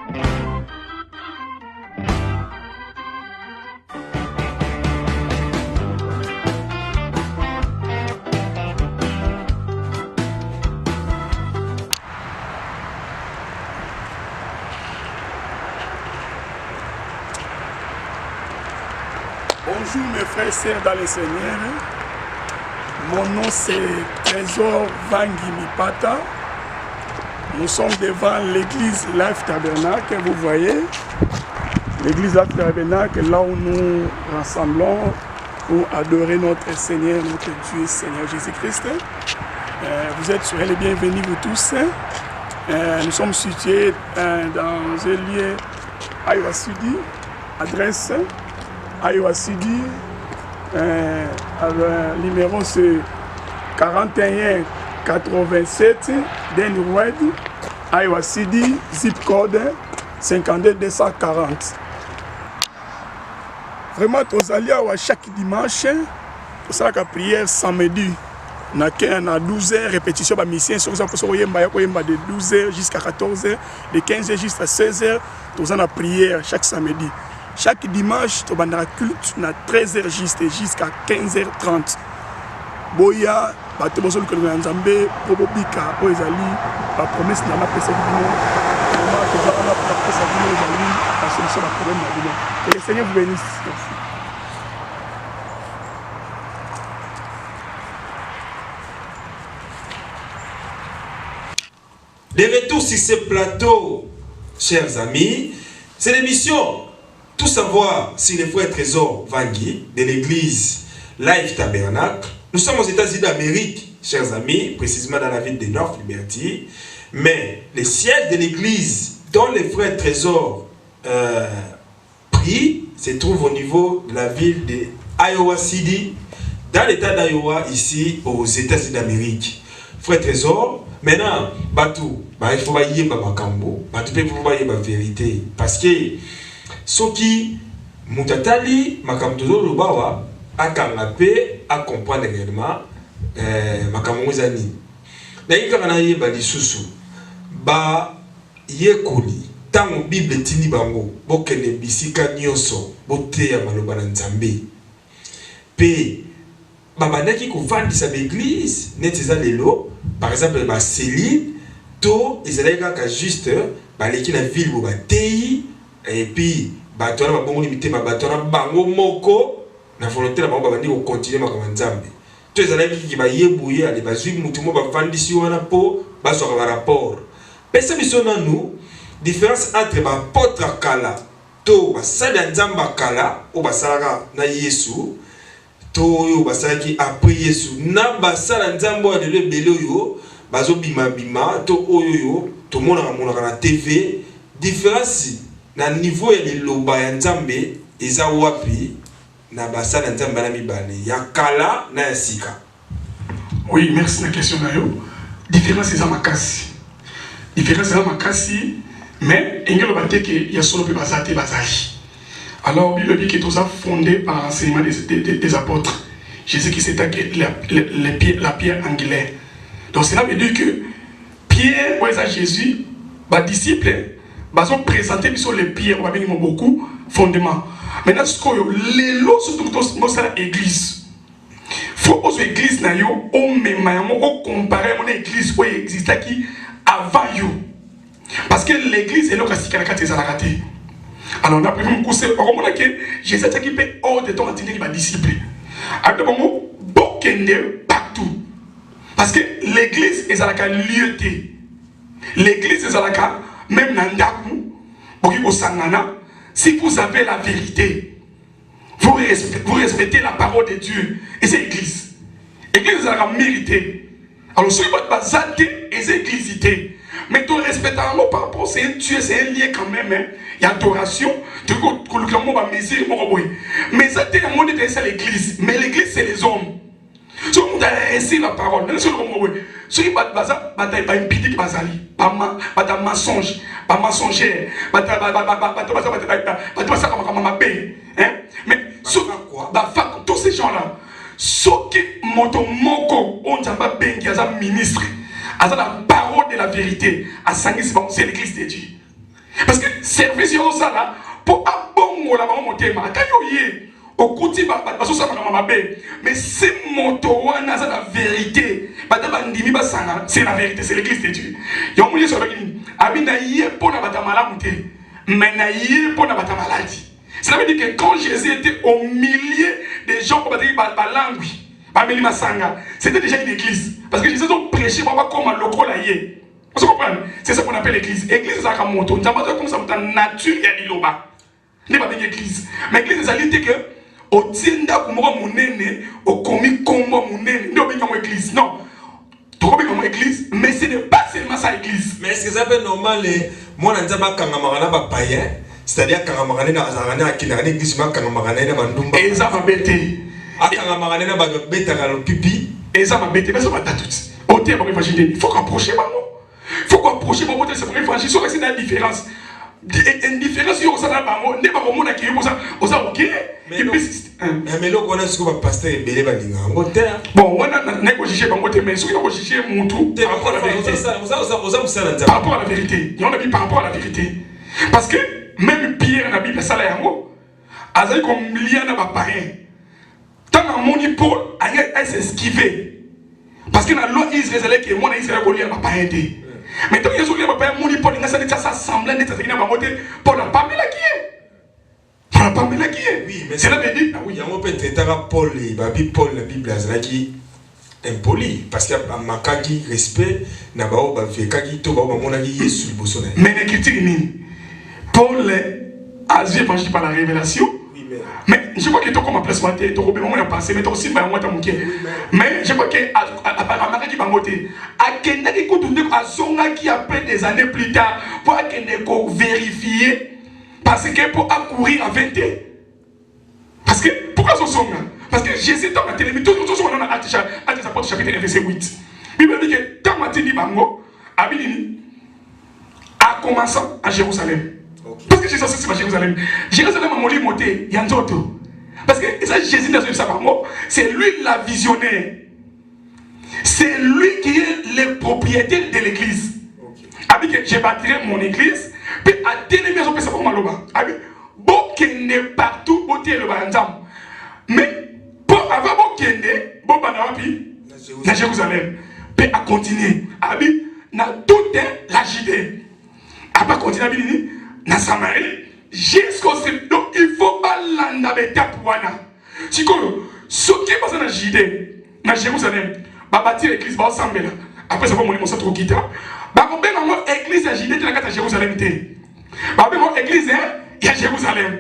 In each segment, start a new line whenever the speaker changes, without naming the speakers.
Bonjour mes frères et sœurs dans le Seigneur. Mon nom c'est Trésor Vangi Mipata. Nous sommes devant l'église Life Tabernacle que vous voyez. L'église Life Tabernacle, là où nous rassemblons pour adorer notre Seigneur, notre Dieu, Seigneur Jésus-Christ. Vous êtes les bienvenus vous tous. Nous sommes situés dans un lieu à Iowa Sudi, adresse Iowa Sudi, le numéro c'est 4187 Den Road, Iowa Sudi, zip code 52240. Vraiment, tous allés à chaque dimanche, pour ça la prière samedi. On a 12h, répétition de mission, sur ça de 12h jusqu'à 14h, de 15h jusqu'à 16h, tous on a prière chaque samedi. Chaque dimanche, on a un culte à 13h jusqu'à 15h30. Boya, bato bozo le kolonga nzambe, probobika, oezali, la promesse n'a pas passé du monde. Vraiment, que ça n'a pas passé du monde, oezali, la solution à problème n'a pas. Que le Seigneur vous bénisse.
De retour sur ce plateau, chers amis, c'est l'émission Tout savoir sur les frères Trésor Vangi de l'église Life Tabernacle. Nous sommes aux États-Unis d'Amérique, chers amis, précisément dans la ville de North Liberty. Mais le siège de l'église dont les frères Trésor prient se trouve au niveau de la ville de Iowa City, dans l'état d'Iowa, ici aux États-Unis d'Amérique. Frère Trésor, maintenant, Batou, il faut y avoir Makambo, Batou peut vous voyez la vérité. Parce que ceux qui Moutatali, Makambo Lobawa, à canapé, à comprendre réellement, Makambo Zani. D'ailleurs, quand on a eu des sous-sous, Yekoli, tant que Bible tini bango, bokene bisika nyoso, bote ya maloba na nzambe. Pe, babandaki kufandisa l'église, netiza lelo, par exemple, Céline, to, ils kaka juste, baleki na ville bo batei, et puis, batona babongo limité, batona bango moko, na volonté na bango babandi ko continuer makama nzambe. To ezalaki ki ba yebouye ale bazwi mutu mo bafandisi wana po, baso ka rapport. Pesa biso na nous, différence entre apôtre kala to basala nzamba kala o basalaka na Yesu to oyo basalaki après Yesu na basala nzambo ya lelo ebele oyo bazo bima bima to oyo to monaka na TV. Différence na niveau ya liloba ya nzambe eza wapi na basala nzamba na mibale ya kala na ya sika.
Oui, merci na question na yo. Différence eza makasi. Différence eza makasi. Mais il y a solo bazate bazali. Alors Bible dit que tout ça fondé par l'enseignement des apôtres. Jésus qui c'était la pierre angulaire. Donc cela veut dire que Pierre, Jésus, les disciples, ils ont présenté les pierres, ils ont beaucoup fondement. Maintenant, ce que les lots sont l'église. Il faut que l'église on compare à l'église qui existait avant you. Parce que l'église est là qui est raté. Alors on a prévu que Jésus a dit que hors de ton atteindre les disciples. Alors partout. Parce que l'église est à la lieu. L'église est à la même Nandaku, si vous avez la vérité, vous respectez la parole de Dieu. Et c'est l'église. L'église est à la mérité. Alors si vous êtes basé, et c'est l'église. Mais ton respect par rapport à Dieu, c'est un lien quand même. Il y a adoration. Mais ça, c'est le monde de l'église. Mais l'église, c'est les hommes. Si vous avez réussi la parole, si vous avez pas impédé qui bazali, pas mensonge, pas mensongère, mais tous ces gens-là, ceux qui moko on t'a pas bien qui ministre. À la parole de la vérité, à c'est l'église de Dieu. Parce que service yo ça là pour abongo la maman motema kayo ye okuti ba so ça mama mabe mais c'est moto wana ça la vérité bata bandimi basanga c'est la vérité c'est l'église de Dieu yo mouye so bakini abina ye pona bata malamu te mais na ye pona bata maladie. Cela veut dire que quand Jésus était au milieu des gens qui ont langue, c'était déjà une église. Parce que Jésus a prêché comme un local. Vous comprenez? C'est ça qu'on appelle l'église. L'église, c'est comme moto. C'est comme ça, c'est nature et l'iloba. Ce n'est pas une église. Mais l'église, c'est que au tienda kumoko munene, au komi kombo munene, ne obéit pas l'église. Non. Tu obéis pas l'église, mais ce n'est pas seulement ça l'église.
Mais est-ce que ça fait normal les moi on a pas kangamarana ba païen? C'est-à-dire quand on a un azarana qui n'a l'église quand on a un mandumba
et ça va bêter
quand on a un bêta dans le pipi
et ça va bêter mais ça va tout au terme pour évangéliser il faut approcher maman il faut approcher maman c'est pour évangéliser sur c'est la différence une différence sur ça là maman n'est pas au monde qui est ça ok et puis
mais là on a ce que va pasteur belé balinga
bon on a négocié par côté mais ce qu'on négocier mon tout par rapport à la vérité par rapport à la vérité il y en a mis par rapport à la vérité parce que même Pierre dans la Bible, ça là, il comme lien dans ma païen. Tant que mon Paul a s'esquivé. Parce que dans la loi israélienne, qui est mon Israël, qui est ma païen. Mais tant que Jésus est ma païen, mon Paul, il a s'assemblé, il a Paul n'a pas mis la qui est. Paul n'a pas mis la qui est. Oui, mais c'est là que dit.
Oui, il y a un peu de Paul, la Bible, c'est impoli. Parce qu'il y a un makagi, respect, n'a pas fait kagi, to, mon avis, Yesu, le bossonnet.
Mais les critiques, Paul a vu évangile par la révélation. Oui, mais je crois que tu as comme place maté, tu as oublié mon passé, mais tu as aussi ma moi mon cœur. Mais je crois que à Marie qui va monter, à Kenya qui continue à Zonga qui après des années plus tard pour Kenya vérifier parce que pour accourir à 20 ans. Parce que pourquoi ce Zonga? Parce que Jésus dans la télévision, tout le monde a Actes chapitre 1 verset 8. Bible dit que dans Matthieu dit bango, a commençant à Jérusalem. Parce que Jésus c'est à Jérusalem. Jérusalem a molli monté, il y a un autre. Parce que ça, Jésus dans sa mort, c'est lui la visionnaire. C'est lui qui est le propriétaire de l'église. Avec que je bâtirai mon église, puis à téléviser son père maloba. Avec bon qu'il n'est partout au le banzam. Mais pour avoir bon qu'il n'est, bon banawapi, na Jérusalem. Puis à continuer. Avec na toute la Judée. Après continuer à venir. Na Samarie jusqu'au donc il faut pas l'étape wana siko ce qui passe dans Judée na Jérusalem ba bâtir l'église ba ensemble là après ça va monter mon centre guitare ba ko ben ngo église à Judée na kata Jérusalem té ba ben ngo église ya Jérusalem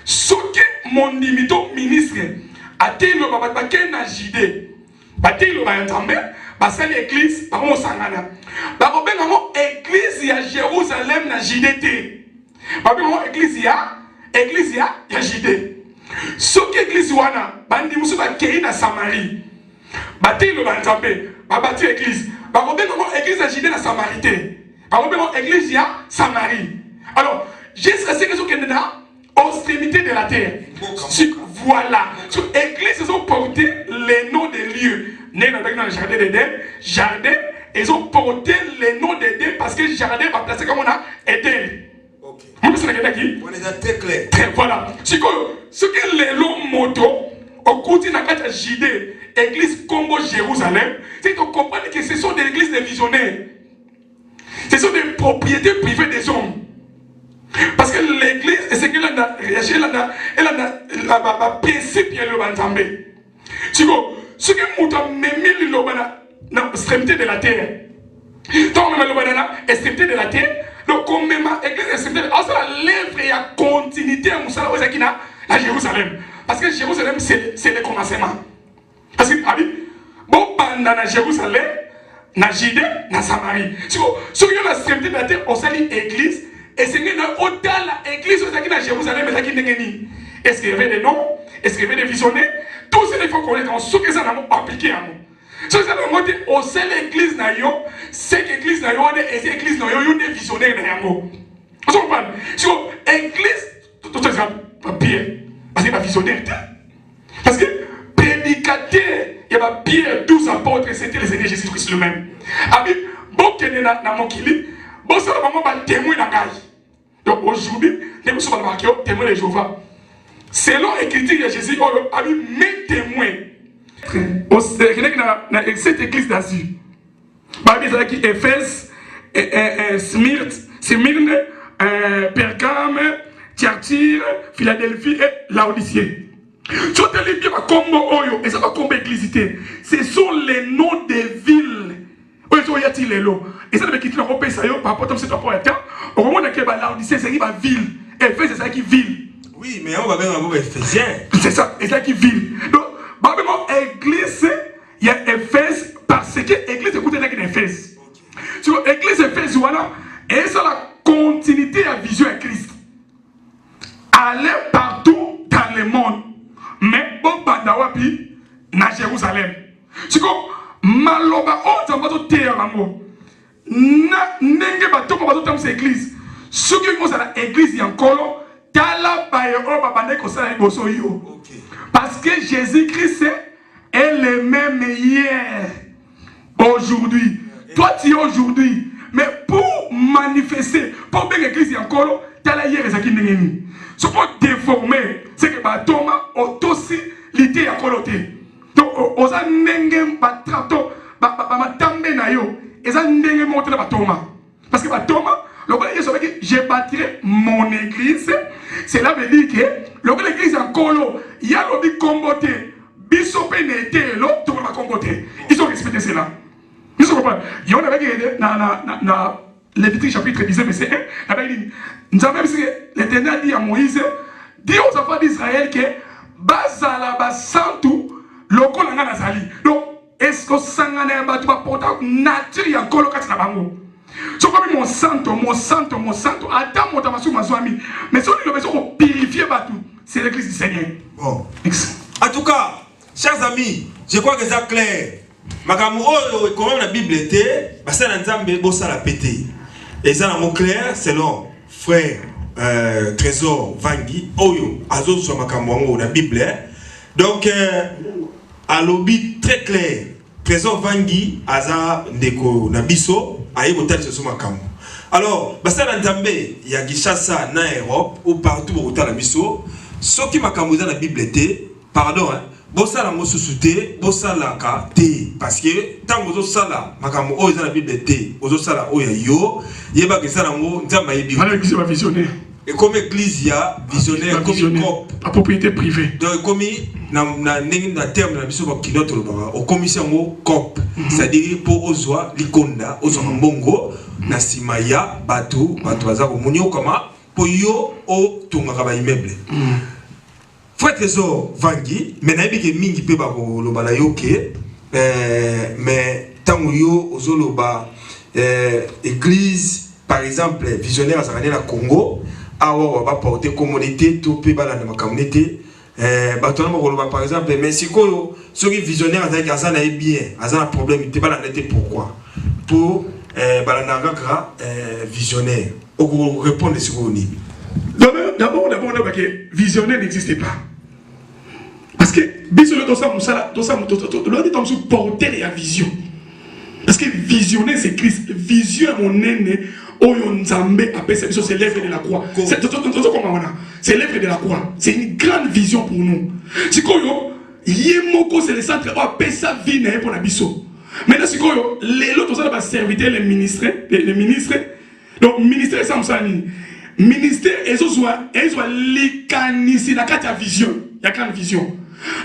ce qui mon limito ministre a telo ba ba ke na Judée ba telo ba ensemble ba ça l'église ba mo sangana ba ko ben ngo église ya Jérusalem na Judée té parce que l'église y a Judée. Ce qui l'église wana, bandi musu ba kei na Samarie. Bati le banzambe, ba bati l'église. Ba ko bengo église à Judée na Samarité. Ba ko bengo église ya Samarie. Alors, jusqu'à ce que ce qui est là, aux extrémités de la terre. Voilà. Sur l'église, ils ont porté les noms des lieux. Né dans le jardin d'Éden, jardin, ils ont porté les noms d'Éden parce que le jardin va placer comme on a Éden. On est
très clair.
Voilà. Ce que les longs motos, au côté de la Judée, église Congo Jérusalem, c'est qu'on comprend que ce sont des églises de visionnaires. Ce sont des propriétés privées des hommes. Parce que l'église, c'est qu'elle a réagi, elle a principe, elle a entendu. Ce que nous avons mis dans l'extrémité de la terre. Donc, nous avons l'extrémité de la terre. Donc, comme même l'église extrémité, alors l'œuvre et la continuité à Jérusalem. Parce que Jérusalem, c'est le commencement. Parce que, bon, pendant Jérusalem, na Judée, na Samarie. Si vous avez l'extrémité de la terre, on s'allie l'église. Et c'est que autant l'église qui est à Jérusalem, est-ce qu'il y avait des noms? Est-ce qu'il y avait des visionnaires? Tout ça, il faut connaître. Ce que ça a appliqué à nous. Ce que ça a montré au sein de l'église, c'est que l'église, et c'est l'église, il y a des visionnaires. Vous comprenez? Si l'église, tout ça, Pierre, parce qu'il y a des visionnaires. Parce que prédicateur, il y a Pierre, 12 apôtres, c'était les Seigneur Jésus-Christ lui-même. Bon, qu'il y a dans mon kili, bon, ça va témoin dans la Donc aujourd'hui, nous sommes marqués témoins de Jéhovah. Selon l'écriture de Jésus, on a mis mes témoins. Cette église d'Asie. Il y a Éphèse, Smyrne, Pergame, Thyatire, Philadelphie et Laodicée. Ce sont les noms des villes. Et ça veut dire que ça par rapport à ce rapport à temps, au moment où Laodicée, c'est une ville. Éphèse, c'est une ville.
Oui, mais on va bien avoir Éphésiens.
C'est ça, c'est ça qui ville. Donc, l'église, il y a Éphèse, parce que l'église écoute l'Éphèse. Sur l'église Éphèse, voilà, et c'est la continuité de la vision de Christ. Aller partout dans le monde. Mais bon, Bandawapi, na Jérusalem. C'est comme, Maloba, on t'en va tout terre, l'amour. Nenge bateau, on va tout dans cette église. Ce qui est dans l'église, il y a encore, parce que Jésus-Christ est le même hier, aujourd'hui. Toi, tu es aujourd'hui. Mais pour manifester, pour bien l'église, il y a encore, tu as hier et ça qui n'est pas. Ce pour déformer, c'est que Thomas a aussi l'idée à coloter. Donc, on a n'engem batrato, tambe na yo, et ça n'engem monter la Thomas. Parce que Thomas, je bâtirai mon église. Cela veut dire que l'église en colo, il y a l'objet comboté, bisopé n'était l'autre, tout le monde comboté. Ils ont respecté cela. Ils sont compris. Il y en avait dans Lévitique chapitre 19, verset 1. Nous avons vu que l'Éternel dit à Moïse, dit aux enfants d'Israël que Bazala Basantu, le col en Nazali. Donc, est-ce que Sangane va porter nature en colo quand tu l'as so comme mon santo, attends mon tamasou ma zoami. Mais si on veut purifier tout, c'est l'église du Seigneur.
Bon. En tout cas, chers amis, je crois que c'est clair. Makamou comment la Bible était, bah ça n'ensemble bossa la pété. Et ça n'a mot clair selon frère Trésor Vangi Oyo Azo sur makamou la Bible. Donc à l'obit très clair. Trésor Vangi Aza Ndeko Nabiso. Alors, il y a Gishasa na Europe ou partout au Talabiso. Ce qui m'a camoué dans la Bible était, pardon, bossa la mosusute, bossa la ka te. Parce que tant que vous sala, ma camou dans la Bible était, aux sala oya yo, yeba que ça la mo, nzamba yebi.
L'église va visionnaire.
Et comme église, il y a visionnaire, comme cop.
La propriété privée.
Donc, comme na terme de la mission qui notre au commission mot cop, c'est-à-dire pour ozoa likonda, ozoa mbongo, na simaya batu baza munyo kama pour yo o tungaka ba immeuble. Frère Trésor Vangi, mais na yebi ke mingi pe ba ko loba la yoke, mais tango yo ozoloba église par exemple visionnaire à la Congo. On va porter communauté, tout peut balader ma communauté. Par exemple, mais si ceux qui visionnaires avec Azan est bien, Azan a un problème, il ne pas la pourquoi. Pour Balanagakra visionnaire. On répond à ce qu'on dit.
D'abord, visionnaire n'existait pas. Parce que visionnaire, porter la vision. Parce que visionnaire, c'est Christ. Vision, mon aîné. C'est l'œuvre de la croix. C'est l'œuvre de la croix. C'est une grande vision pour nous. C'est le centre où appelle sa vie pour la biso. Maintenant, c'est les autres va servir les ministres. Donc, ministère, ça me ministère, ils ont l'icanisi, la carte à vision. Il y a grande vision.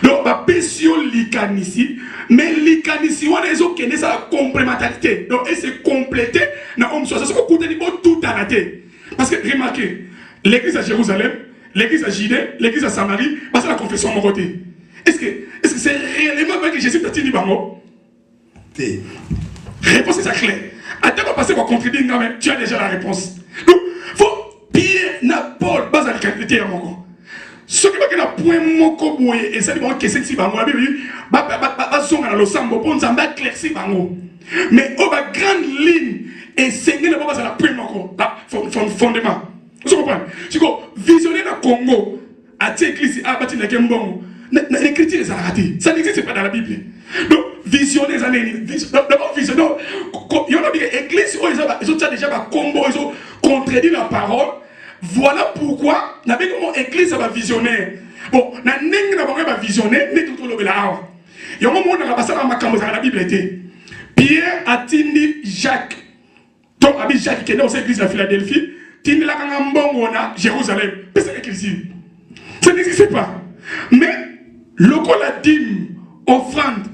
Donc, la passion l'icanisi, mais l'icanisi, on a la complémentarité. Donc, elle s'est complétée dans l'homme soit. C'est ce qu'on dit tout arrêté. Parce que, remarquez, l'église à Jérusalem, l'église à Judée, l'église à Samarie, c'est la confession à mon côté. Est-ce que c'est réellement vrai que Jésus t'a dit bango? Réponse est claire. Attends, on va passer pour contredire, mais tu as déjà la réponse. Donc, il faut Pierre, Paul, base à l'égalité à mon. Ce qui va que la point moko boye et ça dit bon que c'est si bango la Bible ba zonga na losambo pour nous éclaircir bango mais au ba grande ligne et Seigneur ne va pas la point moko la fondement vous comprenez c'est que visionner na Congo à l'église à bâtir la Kembongo l'écriture est raté ça n'existe pas dans la Bible donc visionner les années d'abord visionner il y en a des églises où ils ont déjà ba combo ils ont contredit la parole voilà pourquoi na bien mon église va visionnaire. Bon, na neng na ba visionnaire, ne tout le bela. Il y a un moment dans la passage dans la Bible était Pierre a tindi Jacques. Donc abi Jacques qui est dans l'église de Philadelphie, tindi la kangambongo na Jérusalem. C'est l'église. Ça n'existe pas. Mais le col la dîme, offrande,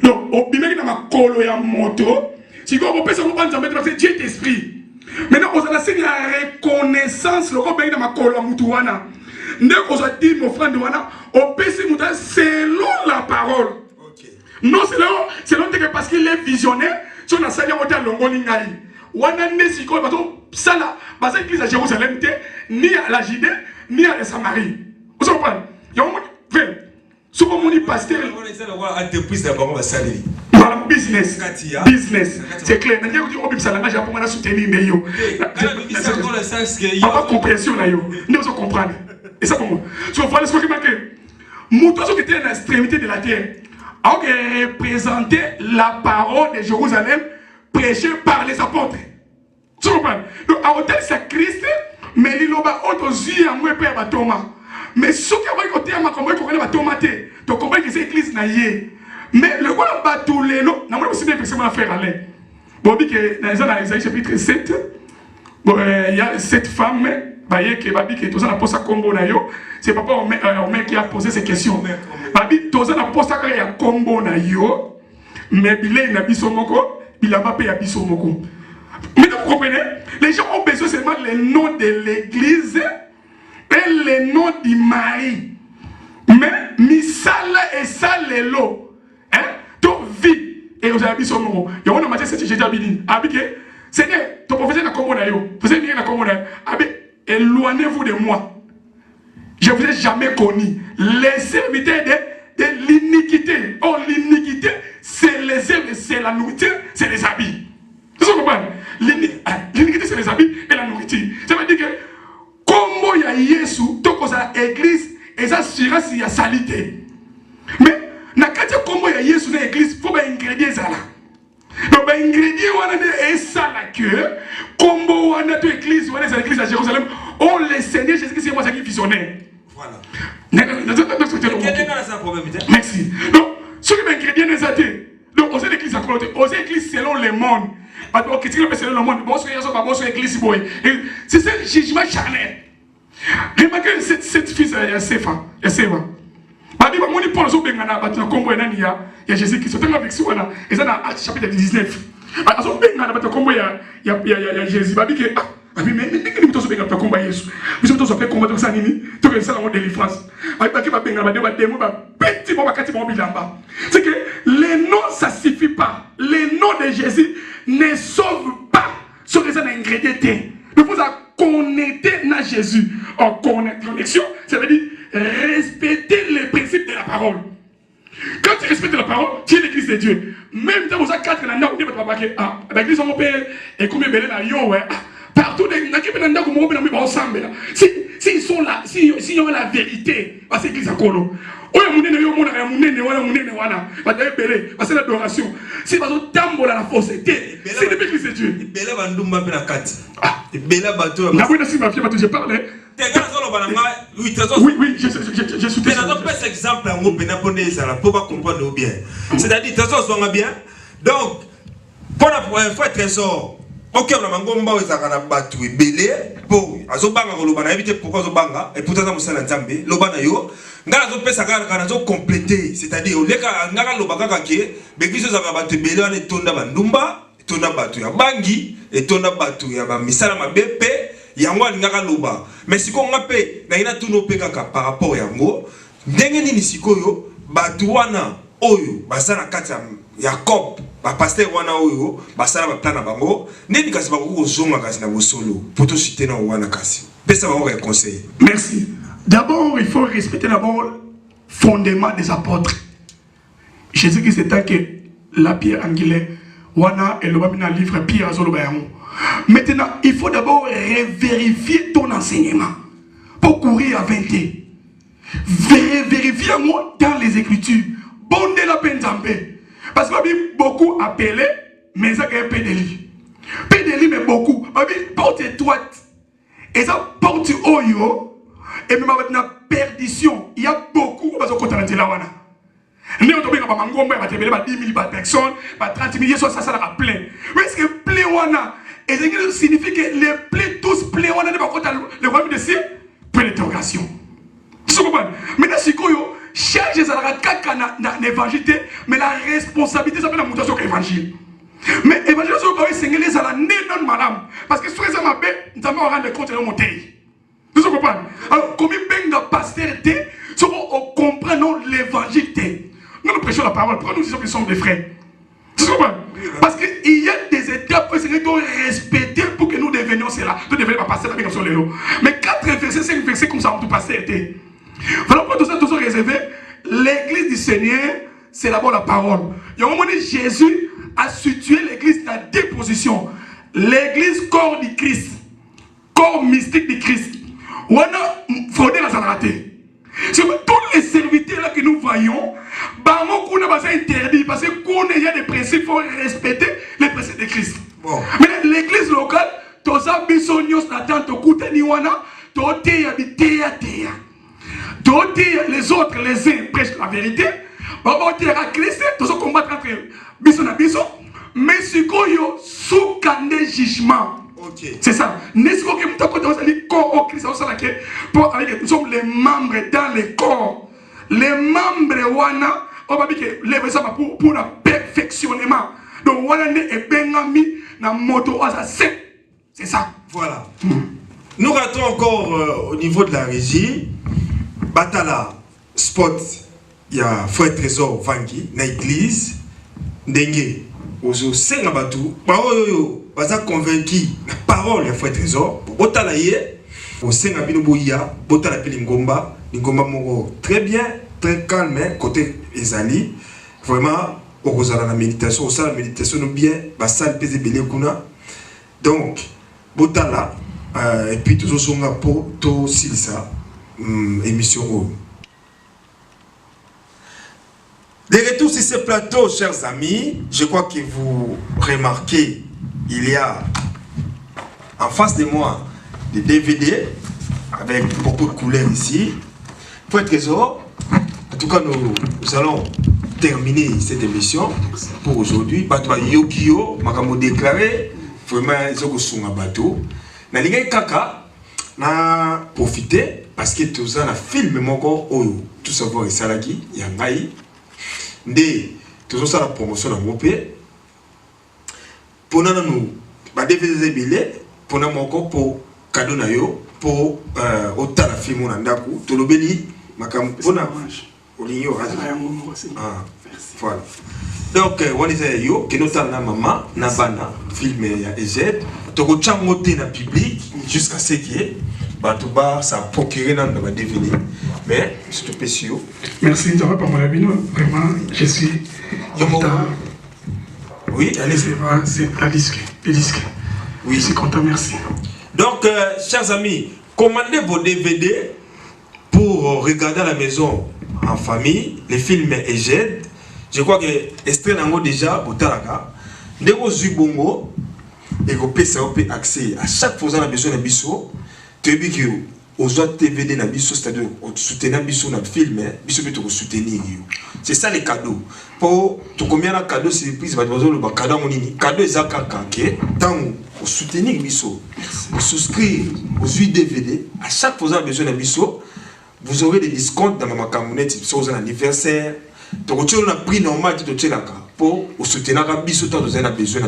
donc au bimé dans ma colo ya moto, si vous pouvez comprendre ça mettre Dieu est esprit. Maintenant on a signé la reconnaissance le col dans ma colo ya mutuana. Ne vous a dit offrande wana, au PC muta selon la parole. Non, c'est l'autre que parce qu'il est visionnaire, si on a sali en hôtel Longolingaï, on a né si quoi, parce que ça là, parce que l'église à Jérusalem, ni à la Judée, ni à la Samarie. Vous comprenez? Il y a un moment, souvent mon pasteur.
Entreprise d'abord, on va saluer.
Voilà, business. Business. C'est clair. N'a-t-il pas dit, on ça là, j'ai pas soutenir, mais yo. Pas compréhension là, yo. Nous allons comprendre. Et ça pour moi. Si on voit ce que marqué, Mouton qui était à l'extrémité de la terre. A représenté la parole de Jérusalem prêchée par les apôtres. Tu comprends? Donc, à hôtel c'est Christ, mais il y a autre yeux à moi père Thomas. Mais ceux qui ont côté à ma combat qu'on va tomater, donc combat que c'est l'église naïe. Mais le roi batulé non, n'a pas aussi bien effectivement à faire aller. Bon, dit que dans Isaïe chapitre 7, bon, il y a cette femme, qui va dire que tout ça n'a pas ça combo na yo. C'est papa Omer qui a posé ces questions. Babi, tout ça n'a pas ça qu'il y a combo na yo. Mais il est nabiso moko, il a pas payé abiso moko. Mais vous comprenez? Les gens ont besoin seulement les noms de l'église et les noms du mari. Mais misala et salelo, hein? Tout vie et vous avez abiso moko. Il y a un matin c'est j'ai dit abike. Seigneur, ton prophète na combo na yo. Vous avez dit na combo na abi. Éloignez-vous de moi. Je ne vous ai jamais connu. Les serviteurs de l'iniquité. Oh, l'iniquité, c'est les œuvres, c'est la nourriture, c'est les habits. Vous comprenez? L'iniquité, c'est les habits et la nourriture. Ça veut dire que, comme il y a Jésus, tout comme ça, l'église, et ça sera s'il y a salité. Mais, comme il y a Jésus dans l'église, il faut un ingrédient ça là. Donc, l'ingrédient, on a ça là que, comme on a l'église, on a l'église à Jérusalem, on le Seigneur Jésus-Christ, c'est moi qui visionnaire. Voilà. Merci. Donc, ce qui est ingrédient des athées, donc, on sait l'église à côté, on sait l'église selon le monde. Alors, qu'est-ce qu'il selon le monde? Bon, c'est l'église, c'est ce jugement charnel. Remarquez cette fille, il y a Séfa. Badi ba moni Paul so bengana batuna kombo ya nani ya Jésus Christ. Tanga avec ça là, et ça dans Actes chapitre 19. Aso bengana batuna kombo ya Jésus. Babi ke mais que nous sommes bengana kombo Yesu. Nous sommes fait combattre ça nini? To que ça la délivrance. Ba ki ba bengana ba démo ba petit ba kati ba bilamba. C'est que les noms ça suffit pas. Les noms de Jésus ne sauvent pas sur les ingrédients. Nous faut connecter à Jésus. En connexion, ça veut dire respecter les principes de la parole. Quand tu respectes la parole, tu es l'église de Dieu. Même dans vos quatre, l'église on peut et comme il y partout s'ils sont là, s'ils ont la vérité, c'est l'église à Kolo. C'est l'adoration. C'est la fausseté. C'est l'église de Dieu. Je parle. Oui, je soutiens ça.
Exemple pour comprendre bien. C'est-à-dire, trésor bien. Donc, pour la fois trésor, ok, on a mangomba ou ezakana batu belé pour azobanga kolobana éviter pourquoi azobanga et pourtant ça musala nzambe lobana yo ngala azopesa kana zo compléter, c'est-à-dire oleka ngala lobaka kake bekiso zaka batu belé ane tonda bandumba tonda batu ya bangi et tonda batu ya ba misala mabepe yango alingaka loba mais siko ngape na ina tuno pe kaka par rapport yango ndenge nini sikoyo batu wana oyo basana kati ya COP ba pasteur wana oyo basala ba plan na bango nini kasi bakoko zonga kasi na bosolo poto citer na wana kasi pesa bango ya conseil.
Merci. D'abord il faut respecter d'abord fondement des apôtres. Jésus qui c'était que la pierre angulaire wana et le bamina livre pierre azolo bayamo. Maintenant il faut d'abord vérifier ton enseignement pour courir à 20 ans. Vérifier moi dans les écritures. Bondez la peine d'ambé. Parce que beaucoup appelé, mais ça a un pédélie. Pédélie, mais beaucoup. Porte étroite. Et ça porte oyo, et même avec la perdition, il y a beaucoup de choses qui sont là. Nous avons 10 000 personnes, 30 000, ça sera plein. Mais est-ce que plein, et ça signifie que les plaies tous plein, on a le royaume de Dieu, point d'interrogation. Tu comprends? Maintenant, si vous cherchez à l'évangile, mais la responsabilité, ça fait la mutation de l'évangile. Mais l'évangile, c'est que les gens non madame. Parce que si vous avez nous allons rendre compte de nos montées. Tu comprends? Alors, comme il y a pasteur, on comprend l'évangile. Nous prêchons la parole, pourquoi nous disons que nous sommes des frères? Tu comprends? Parce qu'il y a des étapes que nous devons respecter pour que nous devenions cela. Nous devenions pas passer la vie comme ça. Mais 4 versets, 5 versets comme ça, on peut passer. Voilà pourquoi tout ça, tout ça réservé. L'église du Seigneur, c'est d'abord la parole. Il y a un moment donné, Jésus a situé l'église dans 2 positions. L'église corps du Christ, corps mystique du Christ. On a fondé la santé. Tous les serviteurs là que nous voyons, on a interdit parce qu'il y a des principes, il faut respecter les principes de Christ. Bon. Mais l'église locale, tous les les autres, les uns prêchent la vérité. Christ, tous combattre entre bison et bison, mais ce qu'il y a sous le jugement. Okay. C'est ça. Nous sommes les membres dans le corps. Les membres pour le perfectionnement. Donc, c'est ça.
Voilà. Nous ratons encore au niveau de la régie. Batala Spot, il y a Frère Trésor Vangi, dans l'église. Dengue, Ozo Sengabatu, Baza convaincu la parole de Frère Trésor. Botala yé, au Sengabino Boya, Botala Pelingomba, Lingomba Moro, très bien, très calme, côté Ezali. Vraiment, au Rosala la méditation, au la méditation, nous bien, Bassal Pese Belé Kuna. Donc, Botala, et puis toujours son rapport, tout Silsa, émission O. De retour sur ce plateau, chers amis, je crois que vous remarquez, il y a en face de moi des DVD avec beaucoup de couleurs ici. Pour être trésor, en tout cas, nous allons terminer cette émission pour aujourd'hui. Bateau Yokio, Makamo déclaré, vraiment, ils ont un bateau. Na ligue kaka, na profité parce que tout ça, na film moko oyo, tout savoir et salagi, yangai. Ndé, tout ça la promotion dans mon pays. Pour nous, bah DVD billet, pour nous encore pour cadeau na yo, pour autant la film on andaku, tout le béni, makam, bona, oligno, ah, voilà. Donc, on est yo, que nous avons maman, na bana, film et Z, tout le temps monté dans le public jusqu'à ce que bah ça procuré dans le DVD. Mais c'est tout spécial.
Merci de pas mon avis, vraiment, je suis content.
Oui, allez-y.
C'est la disque, les disques. Oui, je suis content, merci.
Donc, chers amis, commandez vos DVD pour regarder à la maison en famille, les films EGED. Je crois que Esther Nango déjà, au Taraka, Nego Zubongo, et vous pouvez accès à chaque fois que vous avez besoin d'un biseau. Tu as vu que aux autres DVD na biso, c'est-à-dire soutenir biso na film, biso peut te soutenir. C'est ça les cadeaux. Pour tout combien de cadeaux surprise va dire le cadeau monini. Cadeau ezaka kanke tant au soutenir biso. Vous souscrire aux 8 DVD à chaque fois que vous avez besoin d'un biso, vous aurez des discounts dans ma camionnette si vous avez un anniversaire. Tu as un prix normal pour soutenir biso tant vous avez besoin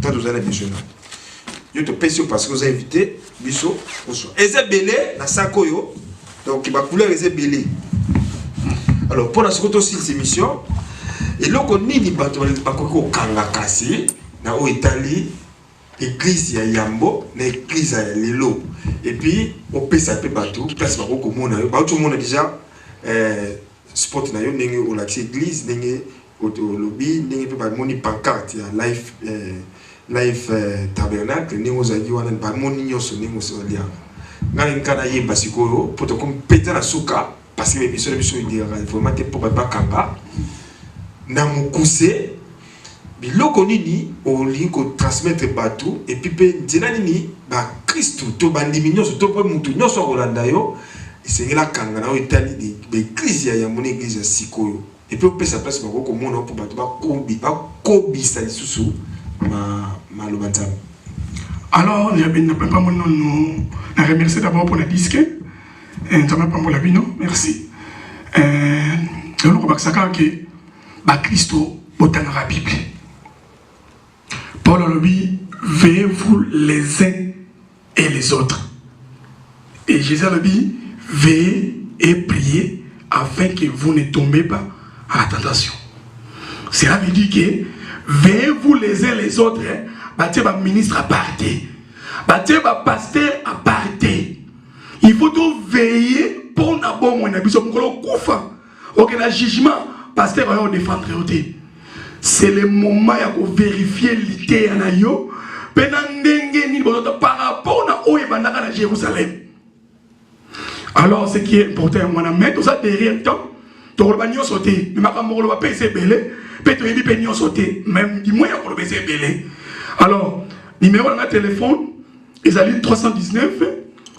tant vous avez besoin. Je te pèse parce que vous avez invité biso et c'est belé na sakoyo donc il va couleur et c'est belé. Alors pour la seconde aussi cette émission et là on ni bato ba ko kanga kasi na o Italie église ya Yambo na église ya Lelo et puis on peut s'appeler bato place ba ko mona ba tout le monde déjà sport na yo ndenge o l'accès église ndenge au lobby ndenge pe ba moni pancarte ya life tabernacle ni ozali wana ba moni nyoso ni mosolia ngani kana yemba sikoyo poto comme péter la souka parce que l'émission de mission il vraiment pour pas kanga na mukuse biloko nini olingi ko transmettre bato et puis pe nzela nini ba Kristo to bandimi nyonso to pe mutu nyonso akolanda yo esengela kanga na etali de l'église ya mon église sikoyo et puis pe sa place bako komona pour bato ba kobisa lisusu ma lobantam.
Alors il y a bien pas mon nom na remercier d'abord pour le disque et ça m'a pas la vie non merci alors on va savoir que ba Kristo botan la Bible. Paul le dit, veillez-vous les uns et les autres. Et Jésus le dit, veillez et priez afin que vous ne tombez pas à la tentation. Cela veut dire que veillez-vous les uns et les autres. Bâtir un ministre à parté. Bâtir un pasteur à parté. Il faut tout veiller pour n'avoir mon habit. Ok, le jugement, pasteur va défendre. C'est le moment de vérifier l'idée de yo par rapport à Jérusalem. Alors, ce qui est important, on a mis tout ça derrière temps. Tu vas sauter. Mais on va payer belé. Peut-être que tu vas sauter. Même dis-moi, on va payer belé. Alors, numéro de téléphone, ils allaient 319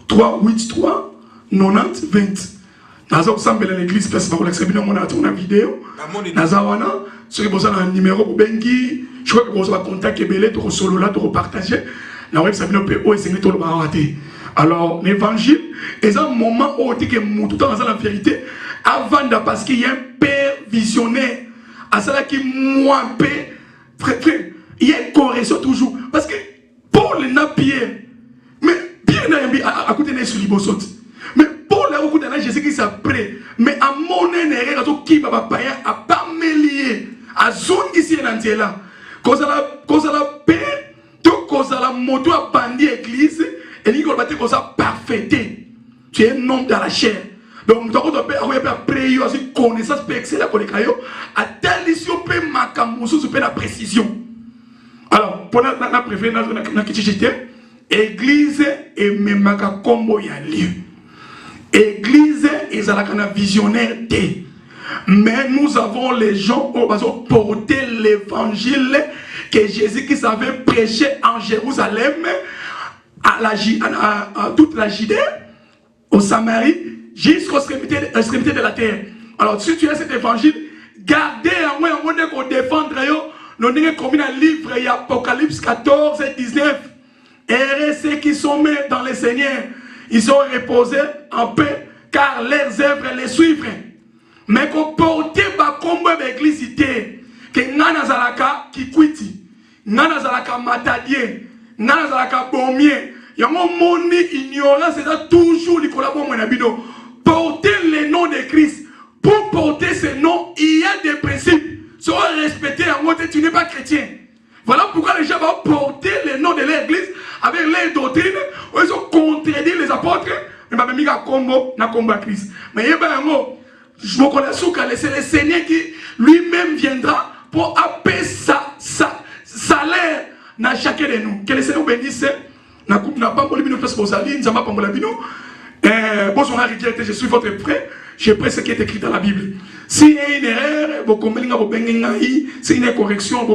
383 90 20. Naza ensemble l'église parce que on a tourné vidéo. Naza wana ceux qui besoin un numéro pour bengi, je crois que vous avez contact belé to solo là to partager. Na web sabino pe o esengé to ba raté. Alors l'évangile est un moment où tu que tout dans la vérité avant de parce qu'il y a un père visionnaire à cela qui moi père frère il y a une correction toujours parce que Paul n'a Pierre mais Pierre n'a à côté de sur libosot. Pour le coup de la Jésus qui s'après, mais à mon énergie, qui va pas à pas mêler, à zone ici et là. Cause à la paix, cause à la moto à bandit église, et il va te cause à parfaiter. Tu es un homme dans la chair. Donc, tu as prier, tu connaissance, tu excellent à telle issue, tu peux marquer, tu peux la précision. Alors, pour la préférence, église et même combo y a lieu. Église, ils ont la visionnaire. Mais nous avons les gens qui ont porté l'évangile que Jésus qui savait prêcher en Jérusalem, à toute la Judée, au Samarie, jusqu'aux extrémités de la terre. Alors, si tu as cet évangile, gardez en moi, on est pour défendre. Nous avons comme un livre, Apocalypse 14 et 19. Et ceux qui sont mis dans le Seigneur, ils sont reposés en paix, car leurs œuvres les suivent. Mais qu'on porte ba combo l'église que nana zalaka qui quitte, nana zalaka matadie, nana zalaka bommier. Yango moni ignorance c'est toujours les collaborateurs mon abido. Porter le nom de Christ. Pour porter ce nom, il y a des principes. Sois respecté en mode tu n'es pas chrétien. Voilà pourquoi les gens vont porter le nom de l'église avec les doctrines où ils ont contredit les apôtres. Mais je vais combo na combo à Christ. Mais je me connais c'est le Seigneur qui lui-même viendra pour appeler sa salaire dans chacun de nous. Que le Seigneur bénisse. Na pas pour nous parce que vous allez, nous avons pas pour la bino. Je suis votre frère. Je prends ce qui est écrit dans la Bible. S'il y a une erreur, c'est une correction,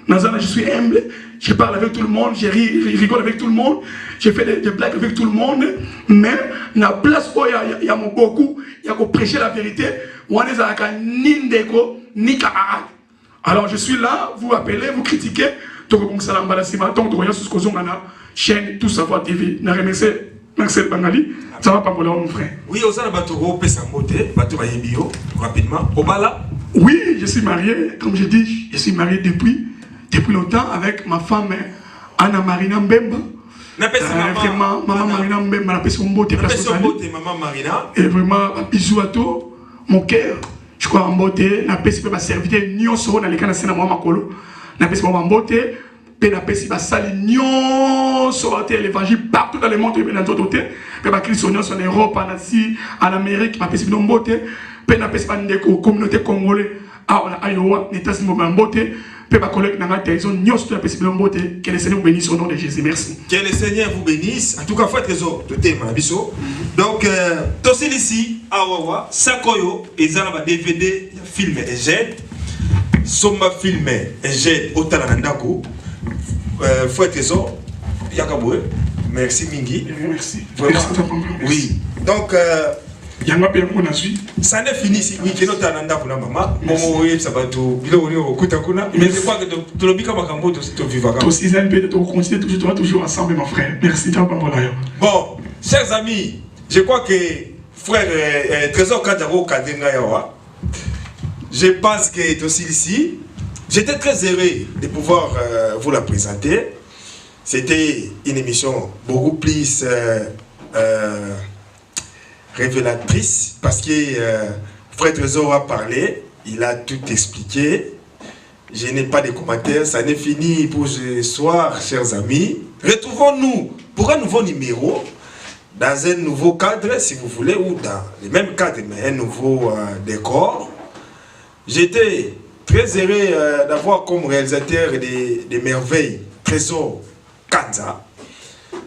je suis humble, je parle avec tout le monde, je rigole avec tout le monde, je fais des blagues avec tout le monde, mais la place où il y a beaucoup, il y a pour prêcher la vérité, alors je suis là, vous appelez, vous critiquez, chaîne Tout Savoir TV. Je remercie Marcel Bangali, ça va pas pour mon frère.
Oui, aux Anabatoro, rapidement. Obala.
Oui, je suis marié, comme je dis, je suis marié depuis longtemps avec ma femme Anna Marina Mbemba. Vraiment, maman Marina Mbemba, la personne beauté,
maman Marina.
Et vraiment, bisous à tout, mon cœur. Je crois en beauté, la personne va servir Nyonso dans les canaux de ma makolo. La personne va en beauté. La personne va salir Nyonso l'évangile partout dans le monde, dans d'autres côtés. La personne en Europe, en Asie, en Amérique, la personne va en beauté. La personne va en communauté congolaise, à Iowa, les États-Unis en beauté. Que le Seigneur vous bénisse au nom de Jésus. Merci.
Que le Seigneur vous bénisse. En tout cas, il faut être trésor de thème. Donc, Tossi ici, Awawa, Sakoyo, et Zalaba DVD, film et jeunes. Soma film j'ai autant nandako Frère Trésor Yakaboué. Merci Mingi.
Merci.
Vraiment.
Merci.
Oui. Donc ça n'est fini ici. Oui, que notre ananda pour la maman. Momo oui, ça va tout. Bilo oui, au kutakuna. Mais je crois que tu le bika makambo tu vivras.
Toi aussi, tu continues toujours ensemble, mon frère. Merci.
Bon, chers amis, je crois que frère Trésor Kadjaro Kadenga Yawa. Je pense que est aussi ici. J'étais très heureux de pouvoir vous la présenter. C'était une émission beaucoup plus révélatrice parce que Frère Trésor a parlé, il a tout expliqué. Je n'ai pas de commentaires, ça n'est fini pour ce soir, chers amis. Retrouvons-nous pour un nouveau numéro, dans un nouveau cadre, si vous voulez, ou dans le même cadre, mais un nouveau décor. J'étais très heureux d'avoir comme réalisateur des merveilles Trésor Kanza.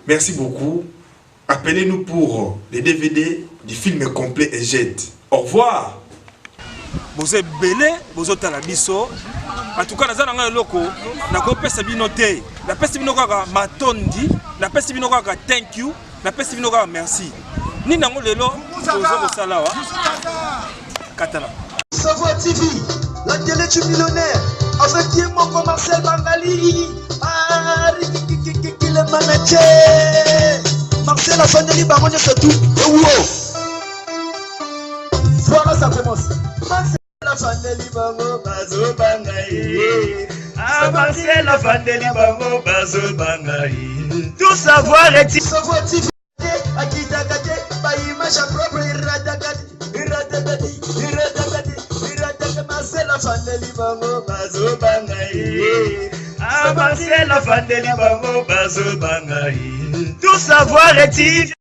Merci beaucoup. Appelez-nous pour les DVD du film complet et jette. Au revoir. Vous êtes belé, vous êtes à la biso. En tout cas, nous avons loko. Na ko pesa bino te. La pesa bino ka matondi. La pesa bino ka thank you. La pesa bino ka merci. Ni nango lelo bozo sala wa. Katana.
Savoie TV, la télé du millionnaire. Avec qui mon Marcel Bangali. Ah, le manager. Marcel a fait baron de tout. Voilà, ça commence. Marcel a fait bango, bazo bangaï. Ah, Marcel a fait bango, bazo bangaï. Tout savoir est-il. Savoir TV, à qui t'as gâté, pas image à propre, iradagati. Marcel a fait bango, bazo bangaï. Ah, Marcel a fait bango, bazo bangaï. Tout savoir est-il.